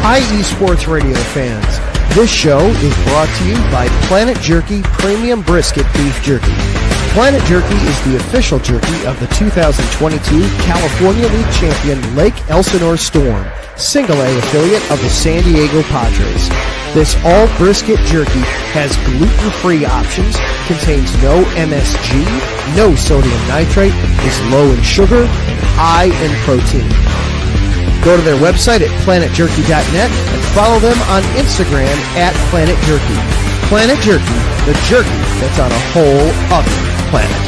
Hi, esports radio fans. This show is brought to you by Planet Jerky Premium Brisket Beef Jerky. Planet Jerky is the official jerky of the 2022 California League champion Lake Elsinore Storm, Single A affiliate of the San Diego Padres. This all brisket jerky has gluten-free options, contains no MSG, no sodium nitrate, is low in sugar, and high in protein. Go to their website at planetjerky.net and follow them on Instagram at Planet Jerky. Planet Jerky, the jerky that's on a whole other planet.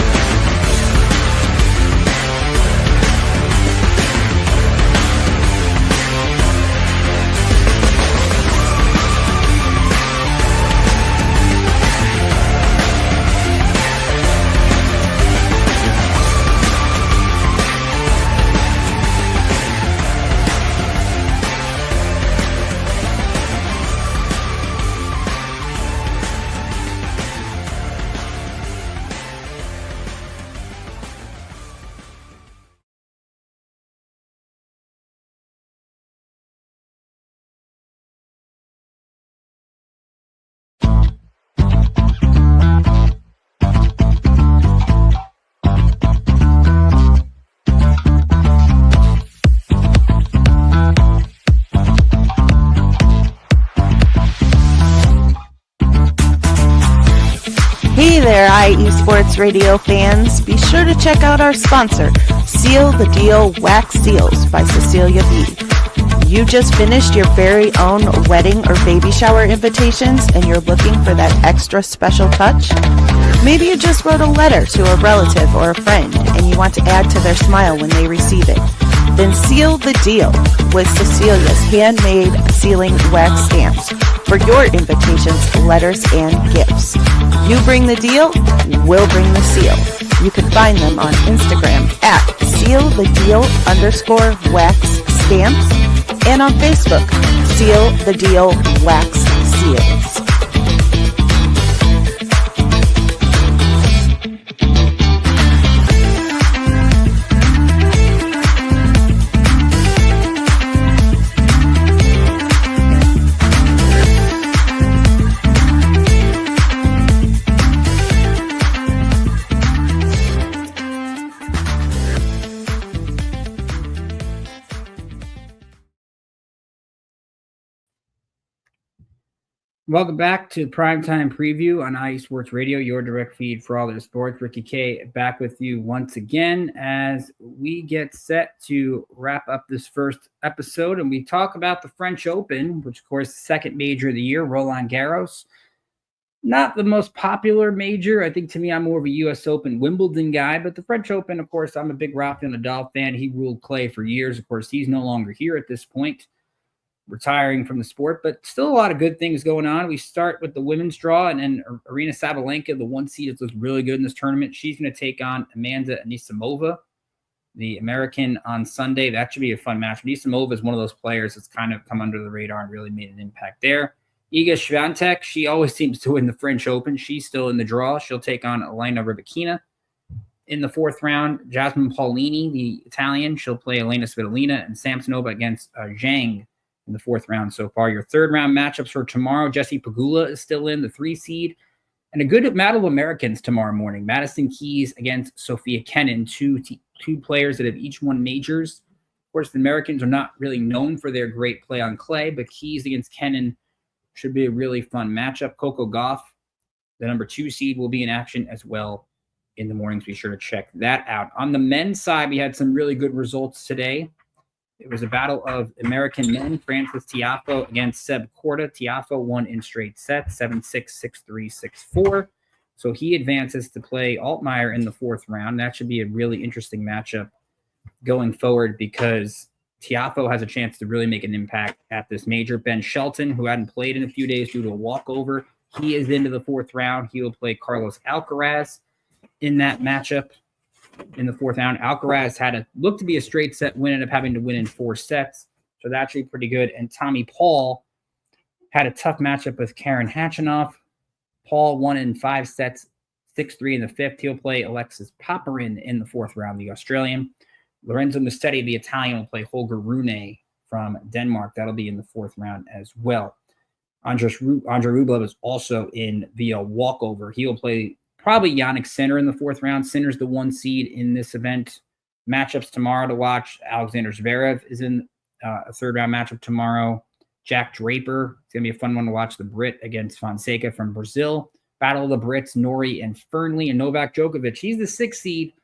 Hey there, Esports Radio fans. Be sure to check out our sponsor, Seal the Deal Wax Seals by Cecilia B. You just finished your very own wedding or baby shower invitations and you're looking for that extra special touch? Maybe you just wrote a letter to a relative or a friend and you want to add to their smile when they receive it. Then seal the deal with Cecilia's handmade sealing wax stamps for your invitations, letters, and gifts. You bring the deal, we'll bring the seal. You can find them on Instagram at sealthedeal_wax stamps and on Facebook, Seal the Deal Wax Seals. Welcome back to Primetime Preview on IE Sports Radio, your direct feed for all the sports. Ricky K back with you once again as we get set to wrap up this first episode and we talk about the French Open, which of course is the second major of the year, Roland Garros. Not the most popular major. I think to me, I'm more of a U.S. Open Wimbledon guy, but the French Open, of course, I'm a big Rafael Nadal fan. He ruled clay for years. Of course, he's no longer here at this point, retiring from the sport, but still a lot of good things going on. We start with the women's draw, and then Aryna Sabalenka, the one seed that looks really good in this tournament. She's going to take on Amanda Anisimova, the American, on Sunday. That should be a fun match. Anisimova is one of those players that's kind of come under the radar and really made an impact there. Iga Swiatek, she always seems to win the French Open. She's still in the draw. She'll take on Elena Rybakina. In the fourth round, Jasmine Paolini, the Italian, she'll play Elena Svitolina, and Samsonova against Zhang in the fourth round so far. Your third round matchups for tomorrow, Jessie Pegula is still in, the 3 seed. And a good battle of Americans tomorrow morning. Madison Keys against Sophia Kenin, two players that have each won majors. Of course, the Americans are not really known for their great play on clay, but Keys against Kenin should be a really fun matchup. Coco Gauff, the number 2 seed, will be in action as well in the mornings. Be sure to check that out. On the men's side, we had some really good results today. It was a battle of American men. Francis Tiafoe against Seb Korda. Tiafoe won in straight sets, 7-6, 6-3, 6-4. So he advances to play Altmaier in the fourth round. That should be a really interesting matchup going forward because Tiafoe has a chance to really make an impact at this major. Ben Shelton, who hadn't played in a few days due to a walkover, he is into the fourth round. He will play Carlos Alcaraz in that matchup. In the fourth round, Alcaraz had looked to be a straight set win, ended up having to win in 4 sets. So that's actually pretty good. And Tommy Paul had a tough matchup with Karen Khachanov. Paul won in 5 sets, 6-3 in the fifth. He'll play Alexis Popyrin in the fourth round, the Australian. Lorenzo Musetti, the Italian, will play Holger Rune from Denmark. That'll be in the 4th round as well. Andre Rublev is also in via walkover. He will play probably Yannick Sinner in the 4th round. Sinner's the 1 seed in this event. Matchups tomorrow to watch. Alexander Zverev is in a 3rd round matchup tomorrow. Jack Draper, it's going to be a fun one to watch. The Brit against Fonseca from Brazil. Battle of the Brits, Norrie and Fernley, and Novak Djokovic. He's the 6th seed.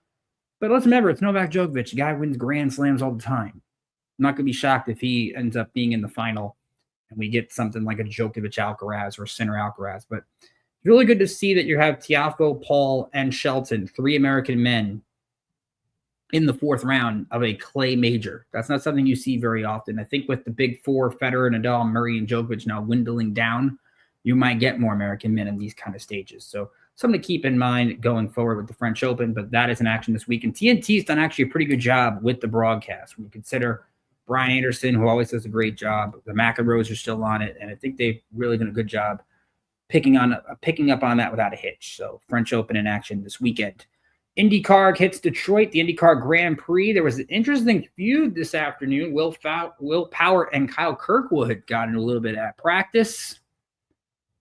But let's remember, it's Novak Djokovic. The guy wins Grand Slams all the time. I'm not going to be shocked if he ends up being in the final and we get something like a Djokovic Alcaraz or Sinner Alcaraz. But it's really good to see that you have Tiafoe, Paul, and Shelton, 3 American men, in the 4th round of a clay major. That's not something you see very often. I think with the big 4, Federer, Nadal, Murray, and Djokovic now dwindling down, you might get more American men in these kind of stages. So something to keep in mind going forward with the French Open, but that is in action this week. And TNT's done actually a pretty good job with the broadcast. When you consider Brian Anderson, who always does a great job, the McEnroes are still on it, and I think they've really done a good job picking up on that without a hitch. So French Open in action this weekend. IndyCar hits Detroit, the IndyCar Grand Prix. There was an interesting feud this afternoon. Will Power and Kyle Kirkwood got in a little bit at practice.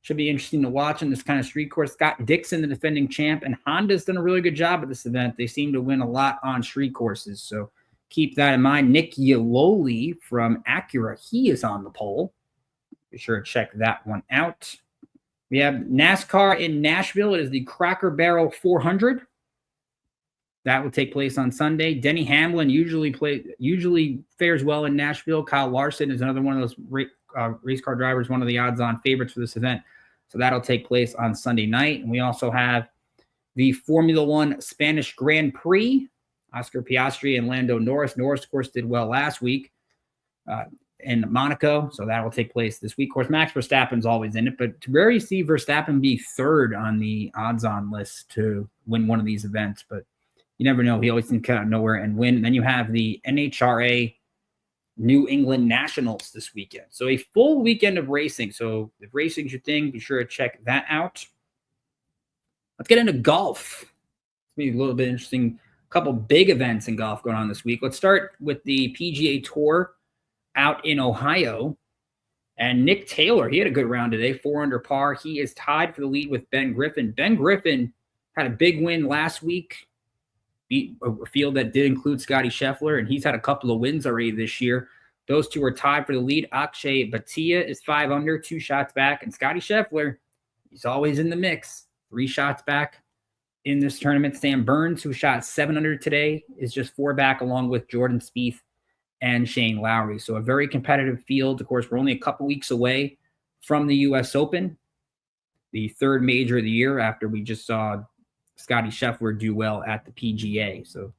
Should be interesting to watch in this kind of street course. Scott Dixon, the defending champ, and Honda's done a really good job at this event. They seem to win a lot on street courses, so keep that in mind. Nick Yaloli from Acura, he is on the pole. Be sure to check that one out. We have NASCAR in Nashville. It is the Cracker Barrel 400. That will take place on Sunday. Denny Hamlin usually fares well in Nashville. Kyle Larson is another one of those race car drivers, one of the odds-on favorites for this event. So that'll take place on Sunday night. And we also have the Formula One Spanish Grand Prix. Oscar Piastri and Lando Norris. Norris, of course, did well last week in Monaco. So that will take place this week. Of course, Max Verstappen's always in it. But to rarely see Verstappen be 3rd on the odds-on list to win one of these events. But you never know. He always seems to come out of nowhere and win. And then you have the NHRA New England Nationals this weekend. So a full weekend of racing. So if racing's your thing, be sure to check that out. Let's get into golf. It's maybe a little bit interesting. A couple big events in golf going on this week. Let's start with the PGA Tour out in Ohio. And Nick Taylor, he had a good round today, 4 under par. He is tied for the lead with Ben Griffin. Ben Griffin had a big win last week. Beat a field that did include Scotty Scheffler, and he's had a couple of wins already this year. Those two are tied for the lead. Akshay Bhatia is 5 under, 2 shots back, and Scotty Scheffler, he's always in the mix, 3 shots back in this tournament. Sam Burns, who shot 7 under today, is just 4 back, along with Jordan Spieth and Shane Lowry. So a very competitive field. Of course, we're only a couple weeks away from the U.S. Open, the 3rd major of the year, after we just saw Scotty Scheffler do well at the PGA. So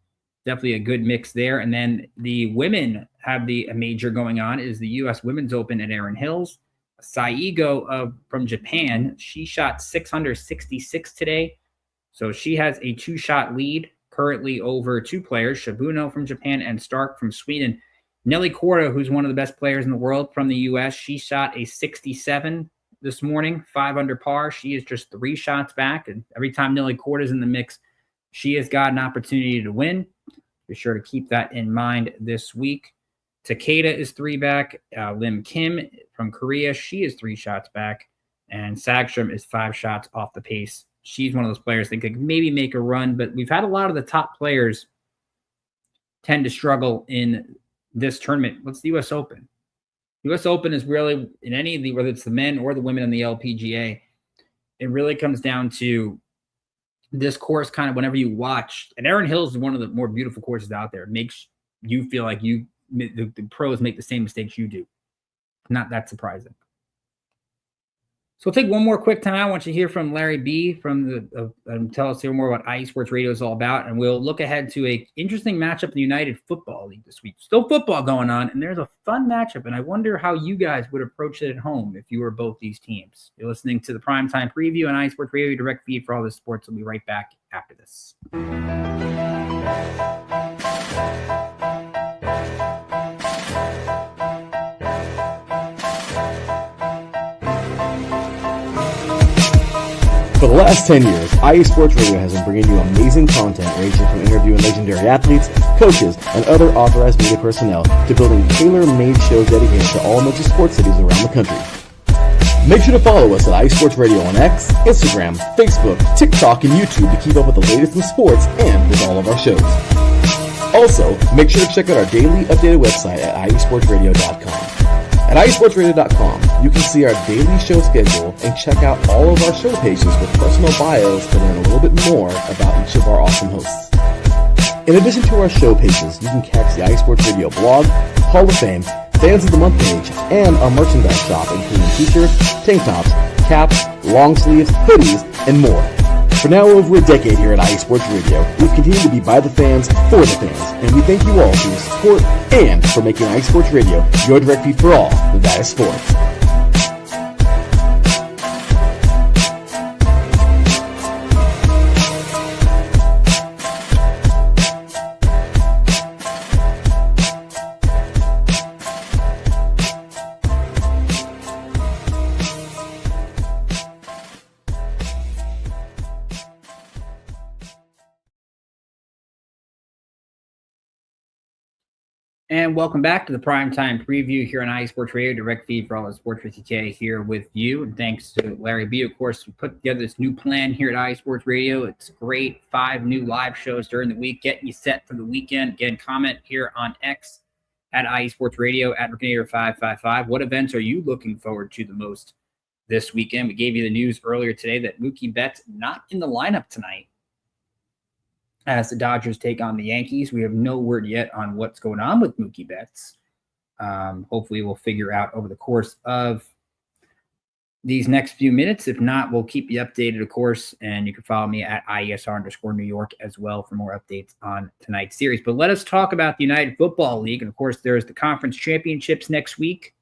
definitely a good mix there. And then the women have a major going on is the U.S. Women's Open at Erin Hills. Saigo from Japan, she shot 666 today. So she has a 2-shot lead currently over 2 players, Shibuno from Japan and Stark from Sweden. Nelly Korda, who's one of the best players in the world from the U.S., she shot a 67 this morning, 5 under par. She is just 3 shots back, and every time Nelly Korda is in the mix, she has got an opportunity to win. Be sure to keep that in mind this week. Takeda is 3 back. Lim Kim from Korea, she is 3 shots back, and Sagstrom is 5 shots off the pace. She's one of those players that could maybe make a run, but we've had a lot of the top players tend to struggle in this tournament. What's the U.S. Open? U.S. Open is really, in any of the, whether it's the men or the women in the LPGA, it really comes down to this course kind of whenever you watch. And Erin Hills is one of the more beautiful courses out there. It makes you feel like the pros make the same mistakes you do. Not that surprising. So we'll take one more quick time. I want you to hear from Larry B. from tell us more about IE Sports Radio is all about, and we'll look ahead to a interesting matchup in the United Football League this week. Still football going on, and there's a fun matchup, and I wonder how you guys would approach it at home if you were both these teams. You're listening to the Primetime Preview on IE Sports Radio, direct feed for all this sports. We'll be right back after this. For the last 10 years, IE Sports Radio has been bringing you amazing content ranging from interviewing legendary athletes, coaches, and other authorized media personnel to building tailor-made shows dedicated to all major sports cities around the country. Make sure to follow us at IE Sports Radio on X, Instagram, Facebook, TikTok, and YouTube to keep up with the latest in sports and with all of our shows. Also, make sure to check out our daily updated website at iesportsradio.com. At iesportsradio.com, you can see our daily show schedule and check out all of our show pages with personal bios to learn a little bit more about each of our awesome hosts. In addition to our show pages, you can catch the IE Sports Radio blog, Hall of Fame, Fans of the Month page, and our merchandise shop, including t-shirts, tank tops, caps, long sleeves, hoodies, and more. For now over a decade here at IE Sports Radio, we've continued to be by the fans, for the fans, and we thank you all for your support and for making IE Sports Radio your direct feed for all that is sports. And welcome back to the Primetime Preview here on IE Sports Radio, direct feed for all the sports with TK here with you. And thanks to Larry B, of course, who put together this new plan here at IE Sports Radio. It's great. 5 new live shows during the week, getting you set for the weekend. Again, comment here on X at IE Sports Radio, at Ricanator555. What events are you looking forward to the most this weekend? We gave you the news earlier today that Mookie Betts not in the lineup tonight as the Dodgers take on the Yankees. We have no word yet on what's going on with Mookie Betts. Hopefully we'll figure out over the course of these next few minutes. If not, we'll keep you updated, of course, and you can follow me at IESR_New York as well for more updates on tonight's series. But let us talk about the United Football League. And, of course, there's the conference championships next week.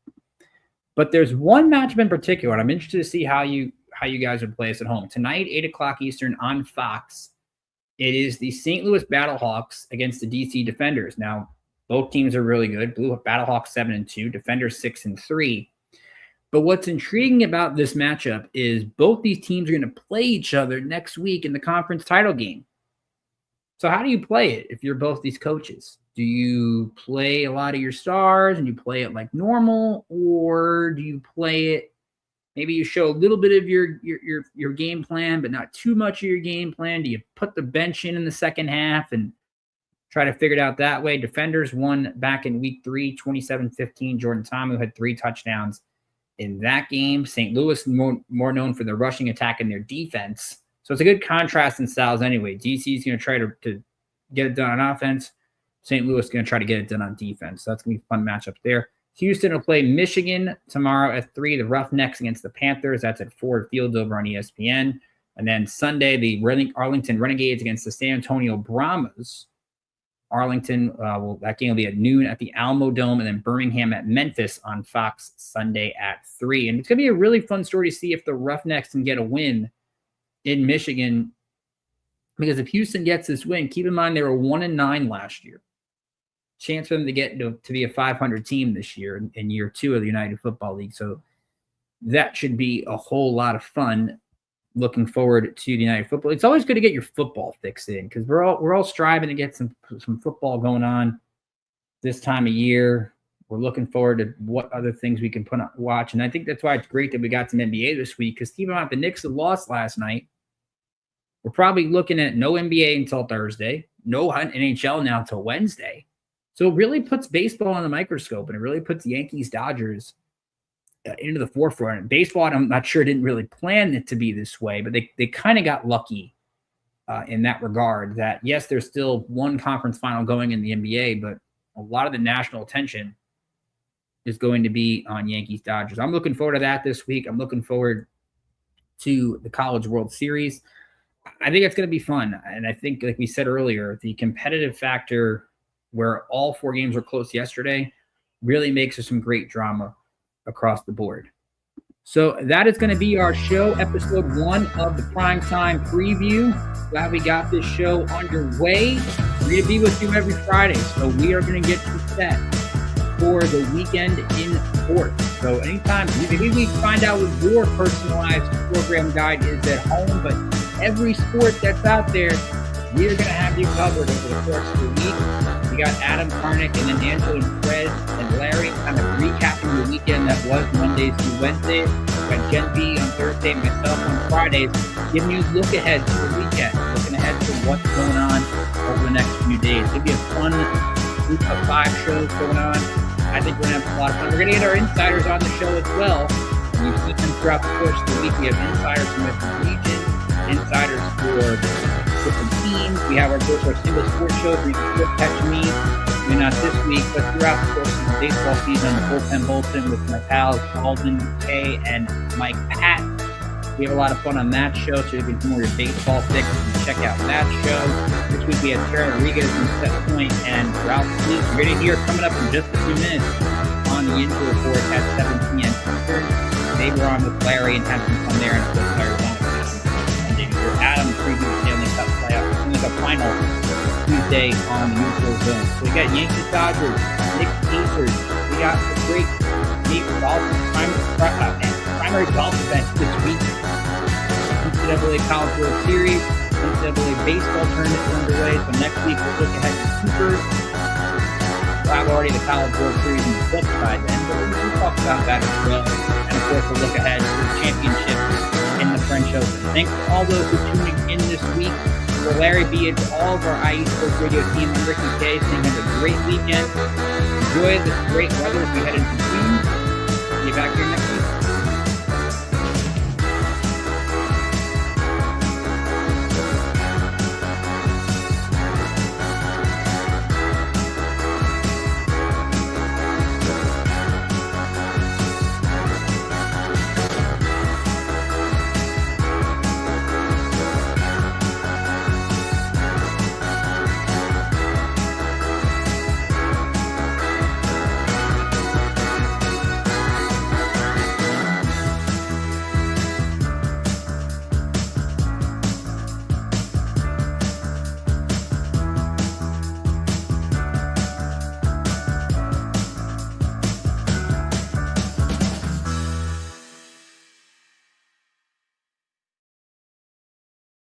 But there's one matchup in particular, and I'm interested to see how you guys would play us at home. Tonight, 8 o'clock Eastern on Fox, it is the St. Louis Battlehawks against the DC Defenders. Now, both teams are really good. Battlehawks 7-2, Defenders 6-3. But what's intriguing about this matchup is both these teams are going to play each other next week in the conference title game. So how do you play it if you're both these coaches? Do you play a lot of your stars and you play it like normal, or do you play it? Maybe you show a little bit of your game plan, but not too much of your game plan. Do you put the bench in the second half and try to figure it out that way? Defenders won back in week 3, 27-15. Jordan Ta'amu had 3 touchdowns in that game. St. Louis more known for their rushing attack and their defense. So it's a good contrast in styles anyway. DC is going to try to get it done on offense. St. Louis is going to try to get it done on defense. So that's going to be a fun matchup there. Houston will play Michigan tomorrow at 3. The Roughnecks against the Panthers. That's at Ford Field over on ESPN. And then Sunday, the Arlington Renegades against the San Antonio Brahmas. Arlington, that game will be at noon at the Alamo Dome, and then Birmingham at Memphis on Fox Sunday at 3. And it's going to be a really fun story to see if the Roughnecks can get a win in Michigan. Because if Houston gets this win, keep in mind they were 1-9 last year. Chance for them to get to be a 500 team this year in year 2 of the United Football League. So that should be a whole lot of fun. Looking forward to the United Football. It's always good to get your football fix in because we're all striving to get some football going on this time of year. We're looking forward to what other things we can watch, and I think that's why it's great that we got some NBA this week. Because keep in mind, the Knicks had lost last night. We're probably looking at no NBA until Thursday, no NHL now until Wednesday. So it really puts baseball on the microscope, and it really puts Yankees Dodgers into the forefront. And baseball, I'm not sure, didn't really plan it to be this way, but they kind of got lucky in that regard that, yes, there's still one conference final going in the NBA, but a lot of the national attention is going to be on Yankees Dodgers. I'm looking forward to that this week. I'm looking forward to the College World Series. I think it's going to be fun. And I think, like we said earlier, the competitive factor where all 4 games were close yesterday really makes for some great drama across the board. So that is going to be our show, episode 1 of the Primetime Preview. Glad we got this show underway. We're going to be with you every Friday, so we are going to get you set for the weekend in sports. So anytime, maybe we find out what your personalized program guide is at home, but every sport that's out there, we're going to have you covered over the course of the week. We got Adam Karnick and then Angela and Fred and Larry kind of recapping the weekend that was Mondays through Wednesdays. We got Jen B on Thursday, myself on Fridays, giving you look ahead to the weekend, looking ahead to what's going on over the next few days. It'll be a fun group of 5 shows going on. I think we're going to have a lot of fun. We're going to get our insiders on the show as well. And you see them throughout the course of the week. We have insiders from different regions, insiders for different teams. We have our single sports shows where you can flip catch me. Maybe not this week, but throughout the course of the baseball season, the Bullpen Bulletin with my pals Alden, Kay, and Mike Pat. We have a lot of fun on that show, so you can do more your baseball fix and check out that show. This week we have Tara Rodriguez from Set Point and Ralph Sleep. You're going to hear coming up in just a few minutes on the Injury Report at 7 p.m. Eastern. They were on with Larry and had some fun there, and of course Larry won it. And then your Adam preview the Stanley Cup playoffs. Stanley Cup final Tuesday on the neutral zone. So we got Yankees, Dodgers, Knicks, Pacers. We got the great primary golf event this week. NCAA College World Series, NCAA baseball tournament underway. So next week we'll look ahead to Cooper. We'll have already the College World Series in the book by then, but we'll talk about that as well. And of course we'll look ahead to the championship in the French Open. Thanks to all those who are tuning in this week. For Larry B and to all of our IE Sports Radio team, I'm Ricky K, saying have a great weekend. Enjoy this great weather as we head into June. See you back here next week.